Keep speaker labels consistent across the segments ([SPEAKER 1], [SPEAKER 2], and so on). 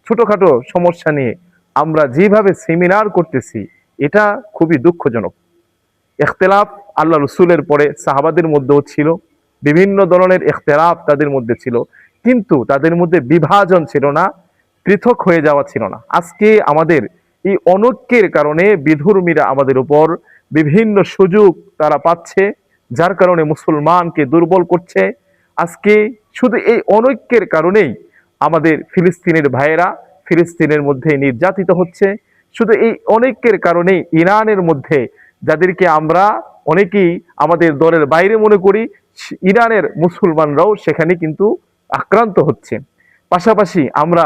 [SPEAKER 1] ছোটখাটো সমস্যা নিয়ে আমরা যেভাবে সেমিনার করতেছি, এটা খুবই দুঃখজনক। ইখতিলাফ আল্লাহ রসুলের পরে সাহাবাদের মধ্যেও ছিল, বিভিন্ন ধরনের ইখতিলাফ তাদের মধ্যে ছিল, কিন্তু তাদের মধ্যে বিভাজন ছিল না, পৃথক হয়ে যাওয়া ছিল না। আজকে আমাদের এই অনৈক্যের কারণে বিধর্মীরা আমাদের উপর বিভিন্ন সুযোগ তারা পাচ্ছে, যার কারণে মুসলমানকে দুর্বল করছে। আজকে শুধু এই অনৈক্যের কারণেই আমাদের ফিলিস্তিনের ভাইয়েরা ফিলিস্তিনের মধ্যে নির্যাতিত হচ্ছে। শুধু এই অনৈক্যের কারণেই ইরানের মধ্যে, যাদেরকে আমরা অনেকেই আমাদের দলের বাইরে মনে করি, ইরানের মুসলমানরাও সেখানে কিন্তু আক্রান্ত হচ্ছে। পাশাপাশি আমরা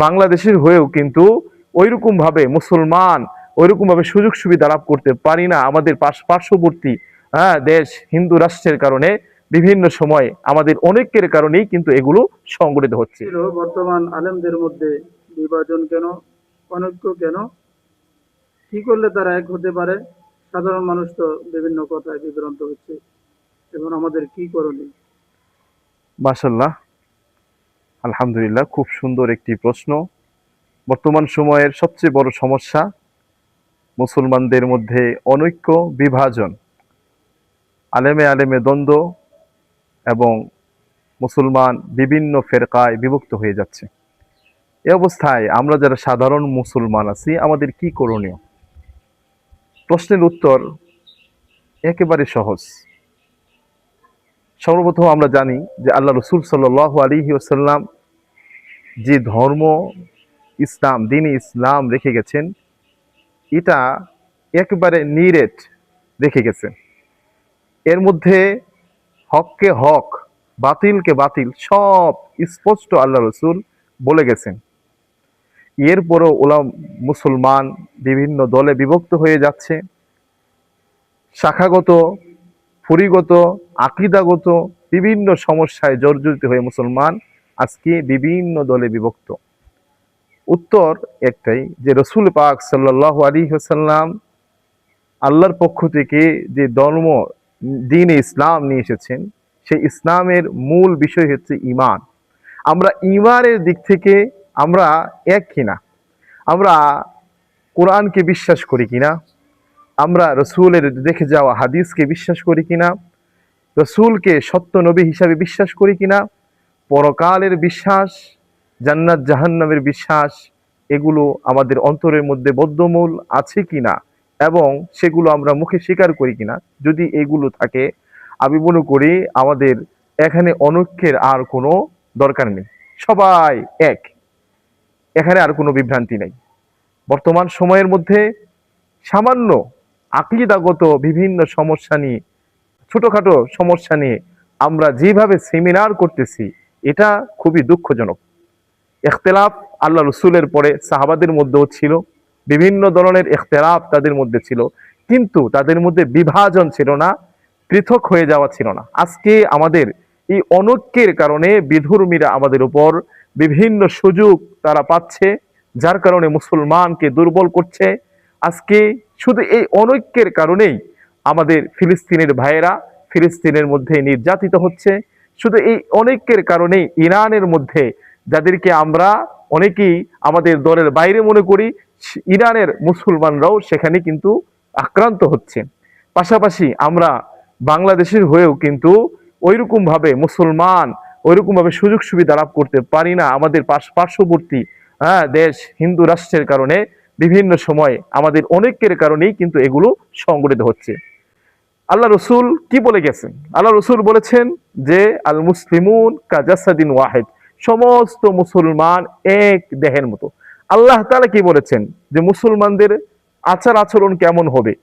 [SPEAKER 1] বাংলাদেশের হয়েও কিন্তু ওইরকম ভাবে মুসলমান ওইরকম ভাবে সুযোগ সুবিধা লাভ করতে পারি না। আমাদের পার্শ্ববর্তী দেশ হিন্দু রাষ্ট্রের কারণে বিভিন্ন সময় আমাদের অনেকের কারণেই কিন্তু এগুলো সংগঠিত হচ্ছে।
[SPEAKER 2] বর্তমান আলেমদের মধ্যে বিভাজন কেন, অনৈক্য কেন, কি করলে তারা এক হতে পারে? সাধারণ মানুষ তো বিভিন্ন কথায় বিভ্রান্ত হচ্ছে, এখন আমাদের কি করণীয়?
[SPEAKER 1] মাশাআল্লাহ, আলহামদুলিল্লাহ, খুব সুন্দর একটি প্রশ্ন। বর্তমান সময়ের সবচেয়ে বড় সমস্যা মুসলমানদের মধ্যে অনৈক্য, বিভাজন, আলেমে আলেমে দ্বন্দ্ব, এবং মুসলমান বিভিন্ন ফেরকায় বিভক্ত হয়ে যাচ্ছে। এ অবস্থায় আমরা যারা সাধারণ মুসলমান আছি, আমাদের কি করণীয়? প্রশ্নের উত্তর একেবারে সহজ। সর্বপ্রথম আমরা জানি যে আল্লাহ রসুল সাল্লাল্লাহু আলাইহি ওয়াসাল্লাম যে ধর্ম ইসলাম, দ্বীন ইসলাম রেখে গেছেন, এটা একেবারে নিরেট রেখে গেছেন। এর মধ্যে হককে হক, বাতিলকে বাতিল, সব স্পষ্ট আল্লাহ রসুল বলে গেছেন। এরপরও মুসলমান বিভিন্ন দলে বিভক্ত হয়ে যাচ্ছে। শাখাগত, পরিগত, আকীদাগত বিভিন্ন সমস্যায় জর্জরিত হয়ে মুসলমান আজকে বিভিন্ন দলে বিভক্ত। উত্তর একটাই, যে রসুল পাক সাল্লাল্লাহু আলাইহি ওয়াসাল্লাম আল্লাহর পক্ষ থেকে যে ধর্ম দ্বীনে ইসলাম নিয়ে এসেছেন, সেই ইসলামের মূল বিষয় হচ্ছে ঈমান। আমরা ঈমানের দিক থেকে আমরা এক কিনা, আমরা কোরআনকে বিশ্বাস করি কিনা, আমরা রসুলের দেখে যাওয়া হাদিসকে বিশ্বাস করি কিনা, রসুলকে সত্য নবী হিসাবে বিশ্বাস করি কিনা, পরকালের বিশ্বাস, জান্নাত জাহান্নামের বিশ্বাস, এগুলো আমাদের অন্তরের মধ্যে বদ্ধমূল আছে কিনা, এবং সেগুলো আমরা মুখে স্বীকার করি কিনা। যদি এগুলো থাকে, আমি মনে করি আমাদের এখানে অনৈক্যের আর কোনো দরকার নেই, সবাই এক, এখানে আর কোনো বিভ্রান্তি নেই। বর্তমান সময়ের মধ্যে সামান্য আকীদাগত বিভিন্ন সমস্যা নিয়ে, ছোটখাটো সমস্যা নিয়ে আমরা যেভাবে সেমিনার করতেছি, এটা খুবই দুঃখজনক। ইখতিলাফ আল্লাহ রসুলের পরে সাহাবাদের মধ্যেও ছিল, বিভিন্ন ধরনের ইখতিলাফ তাদের মধ্যে ছিল, কিন্তু তাদের মধ্যে বিভাজন ছিল না, পৃথক হয়ে যাওয়া ছিল না। আজকে আমাদের এই অনৈক্যের কারণে বিধর্মীরা আমাদের উপর বিভিন্ন সুযোগ তারা পাচ্ছে, যার কারণে মুসলমানকে দুর্বল করছে। আজকে শুধু এই অনৈক্যের কারণেই আমাদের ফিলিস্তিনের ভাইয়েরা ফিলিস্তিনের মধ্যে নির্যাতিত হচ্ছে। শুধু এই অনৈক্যের কারণেই ইরানের মধ্যে, যাদেরকে আমরা অনেকেই আমাদের দলের বাইরে মনে করি, ইরানের মুসলমানরাও সেখানে কিন্তু আক্রান্ত হচ্ছে। পাশাপাশি আমরা বাংলাদেশের হয়েও কিন্তু ওইরকম ভাবে মুসলমান ওইরকম ভাবে সুযোগ সুবিধা লাভ করতে পারি না। আমাদের পার্শ্ববর্তী দেশ হিন্দু রাষ্ট্রের কারণে বিভিন্ন সময় আমাদের অনেকের কারণেই কিন্তু এগুলো সংগঠিত হচ্ছে। আল্লাহ রসুল কি বলে গেছেন? আল্লাহ রসুল বলেছেন যে আল মুসলিমুন কাজাসাদিন ওয়াহিদ, সমস্ত মুসলমান এক দেহের মতো। আল্লাহ তাআলা কি বলেছেন যে মুসলমানদের আচার আচরণ কেমন হবে?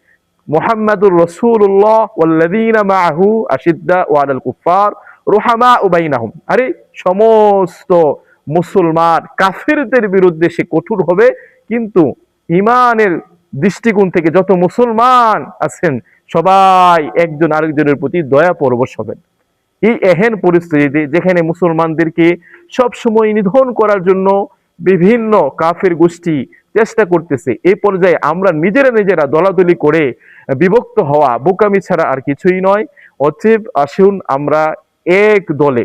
[SPEAKER 1] মুহাম্মাদুর রাসূলুল্লাহ ওয়াল্লাযীনা মাআহু আশিদ্দাউ আলাল কুফার রুহামাউ বাইনাহুম। আরে সমস্ত মুসলমান কাফিরদের বিরুদ্ধে সে কঠোর হবে, কিন্তু ঈমানের দৃষ্টিকোণ থেকে যত মুসলমান আছেন সবাই একজন আরেকজনের প্রতি দয়া পরবশ হবেন। এই এহেন পরিস্থিতিতে যেখানে মুসলমানদেরকে সবসময় নিধন করার জন্য বিভিন্ন কাফের গোষ্ঠী চেষ্টা করতেছে, এই পর্যায়ে আমরা নিজেরা দলাদলি করে বিভক্ত হওয়া বোকামি ছাড়া আর কিছুই নয়। অতএব আসুন আমরা এক দলে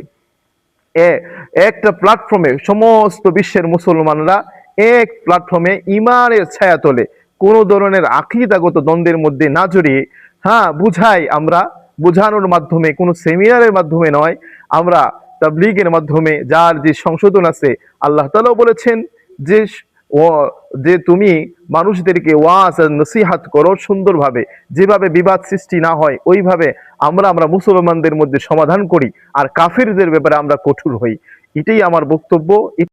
[SPEAKER 1] একটা প্ল্যাটফর্মে সমস্ত বিশ্বের মুসলমানরা এক প্ল্যাটফর্মে ইমানের ছায়া তলে কোনো ধরনের আকীদাগত দ্বন্দ্বের মধ্যে না জড়িয়ে, হ্যাঁ আমরা বোঝানোর মাধ্যমে, কোনো সেমিনারের মাধ্যমে নয়, আমরা তাবলীগের মাধ্যমে যার যে সংশোধন আছে, আল্লাহ তাআলাও বলেছেন যে ও যে তুমি মানুষদেরকে ওয়াজ আর নসিহাত করো সুন্দরভাবে, যেভাবে বিবাদ সৃষ্টি না হয় ওইভাবে আমরা মুসলমানদের মধ্যে সমাধান করি, আর কাফিরদের ব্যাপারে আমরা কঠোর হই। এটাই আমার বক্তব্য।